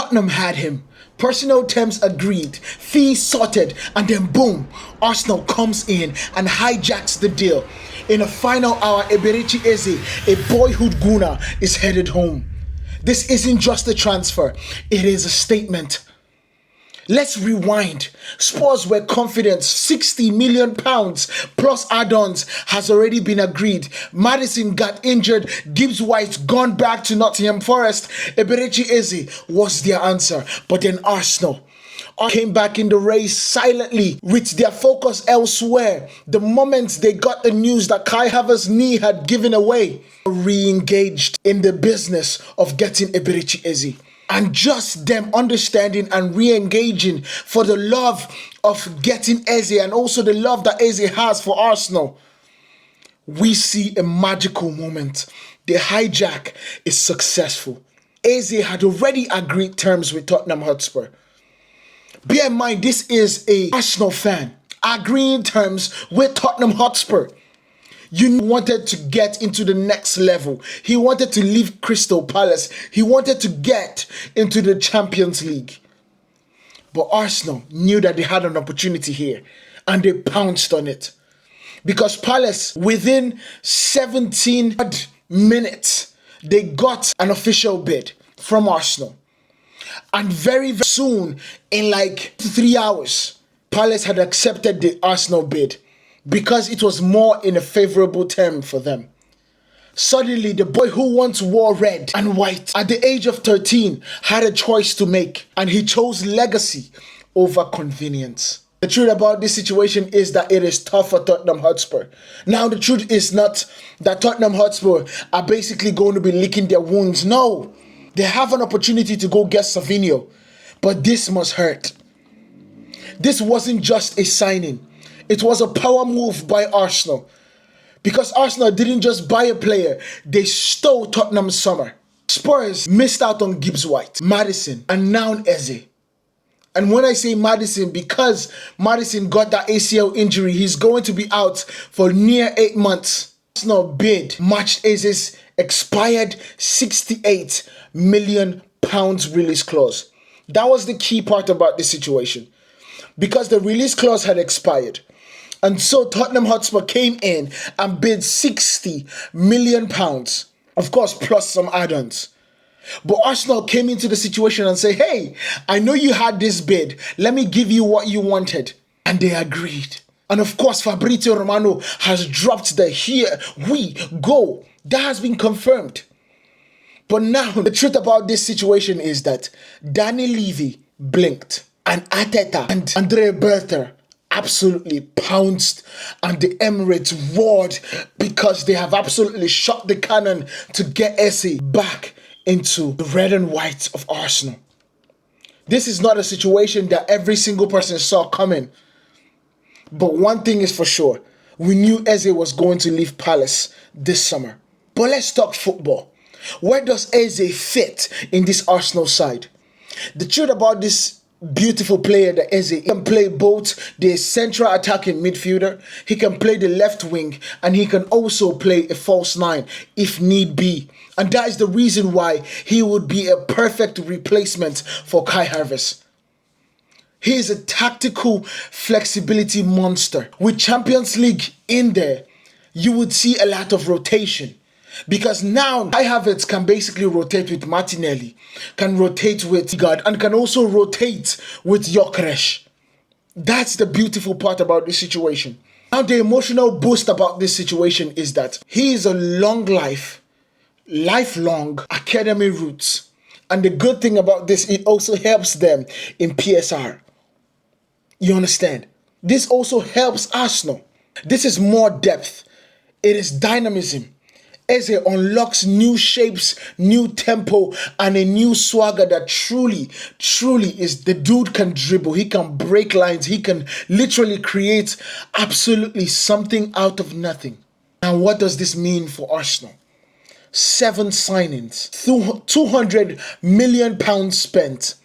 Tottenham had him. Personal terms agreed, fees sorted, and then boom, Arsenal comes in and hijacks the deal. In the final hour, Eberechi Eze, a boyhood gooner, is headed home. This isn't just a transfer, it is a statement. Let's rewind. Spurs were confident £60 million plus add-ons has already been agreed. Maddison got injured. Gibbs White gone back to Nottingham Forest. Eberechi Eze was their answer. But then Arsenal came back in the race silently with their focus elsewhere. The moment they got the news that Kai Havertz's knee had given away, re-engaged in the business of getting Eberechi Eze. And just them understanding and re-engaging for the love of getting Eze and also the love that Eze has for Arsenal, we see a magical moment. The hijack is successful. Eze had already agreed terms with Tottenham Hotspur. Bear in mind, this is an Arsenal fan agreeing terms with Tottenham Hotspur. You wanted to get into the next level. He wanted to leave Crystal Palace. He wanted to get into the Champions League. But Arsenal knew that they had an opportunity here and they pounced on it. Because Palace, within 17 minutes, they got an official bid from Arsenal. And very, very soon, in like 3 hours, Palace had accepted the Arsenal bid, because it was more in a favorable term for them. Suddenly, the boy who once wore red and white at the age of 13 had a choice to make, and he chose legacy over convenience. The truth about this situation is that it is tough for Tottenham Hotspur. Now, the truth is not that Tottenham Hotspur are basically going to be licking their wounds. No, they have an opportunity to go get Savinho, but this must hurt. This wasn't just a signing. It was a power move by Arsenal. Because Arsenal didn't just buy a player, they stole Tottenham's summer. Spurs missed out on Gibbs White, Maddison, and now Eze. And when I say Maddison, because Maddison got that ACL injury, he's going to be out for near 8 months. Arsenal bid matched Eze's expired £68 million release clause. That was the key part about this situation. Because the release clause had expired. And so Tottenham Hotspur came in and bid £60 million, of course, plus some add-ons. But Arsenal came into the situation and said, hey, I know you had this bid. Let me give you what you wanted. And they agreed. And of course, Fabrizio Romano has dropped the here we go. That has been confirmed. But now, the truth about this situation is that Danny Levy blinked. And Arteta and Andre Bertha absolutely pounced, and the Emirates roared because they have absolutely shot the cannon to get Eze back into the red and white of Arsenal. This is not a situation that every single person saw coming. But one thing is for sure, we knew Eze was going to leave Palace this summer. But let's talk football. Where does Eze fit in this Arsenal side? The truth about this beautiful player that Eze can play both the central attacking midfielder, he can play the left wing, and he can also play a false nine if need be. And that is the reason why he would be a perfect replacement for Kai Havertz. He is a tactical flexibility monster. With Champions League in there, you would see a lot of rotation. Because now Kai Havertz can basically rotate with Martinelli, can rotate with Odegaard, and can also rotate with Gyökeres. That's the beautiful part about this situation. Now the emotional boost about this situation is that he is a lifelong academy roots. And the good thing about this, it also helps them in PSR. You understand? This also helps Arsenal. This is more depth. It is dynamism. Eze unlocks new shapes, new tempo, and a new swagger that truly is the dude can dribble. He can break lines. He can literally create absolutely something out of nothing. Now, what does this mean for Arsenal? 7 signings, £200 million spent.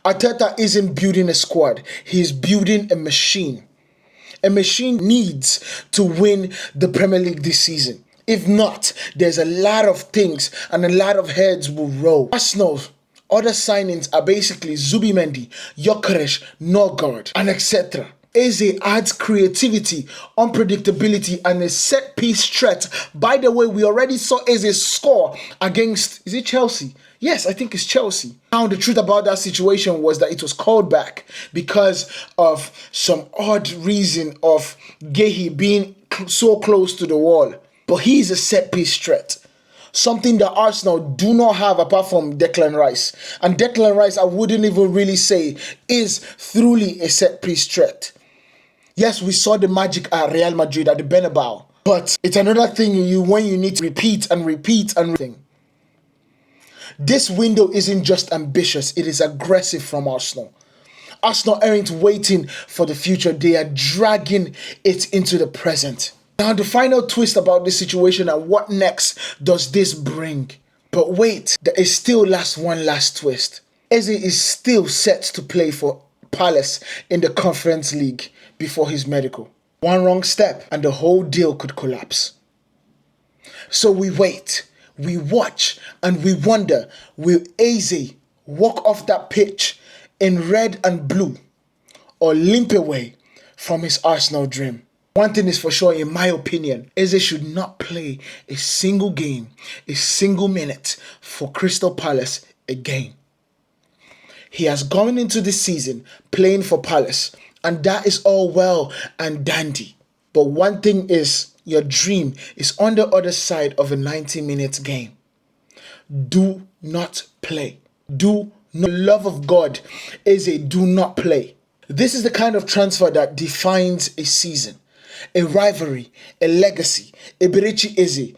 Arteta isn't building a squad. He's building a machine. A machine needs to win the Premier League this season. If not, there's a lot of things and a lot of heads will roll. Arsenal Other signings are basically Zubimendi, Gyökeres, Norgard, and etc. Eze adds creativity, unpredictability, and a set-piece threat. By the way, we already saw Eze score against, is it Chelsea? Yes, I think it's Chelsea. Now, the truth about that situation was that it was called back because of some odd reason of Gehi being so close to the wall. But he is a set-piece threat. Something that Arsenal do not have apart from Declan Rice. And Declan Rice, I wouldn't even really say, is truly a set-piece threat. Yes, we saw the magic at Real Madrid at the Bernabeu. But it's another thing when you need to repeat and repeat and repeat. This window isn't just ambitious, it is aggressive from Arsenal. Arsenal aren't waiting for the future, they are dragging it into the present. Now, the final twist about this situation and what next does this bring? But wait, there is still one last twist. Eze is still set to play for Palace in the Conference League before his medical. One wrong step and the whole deal could collapse. So we wait, we watch, and we wonder, will Eze walk off that pitch in red and blue or limp away from his Arsenal dream? One thing is for sure, in my opinion, Eze should not play a single game, a single minute for Crystal Palace again. He has gone into this season playing for Palace, and that is all well and dandy. But one thing is, your dream is on the other side of a 90-minute game. Do not play. Do not, love of God, Eze, do not play. This is the kind of transfer that defines a season, a rivalry, a legacy. Eberechi Eze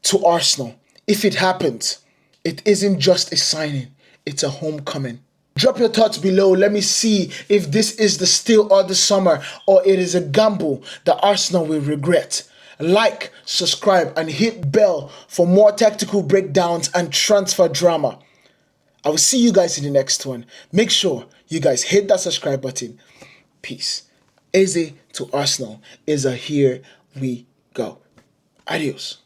to Arsenal. If it happens, it isn't just a signing, it's a homecoming. Drop your thoughts below. Let me see if this is the steal or the summer, or it is a gamble that Arsenal will regret. Like, subscribe, and hit bell for more tactical breakdowns and transfer drama. I will see you guys in the next one. Make sure you guys hit that subscribe button. Peace. Eze to Arsenal is a here we go. Adios.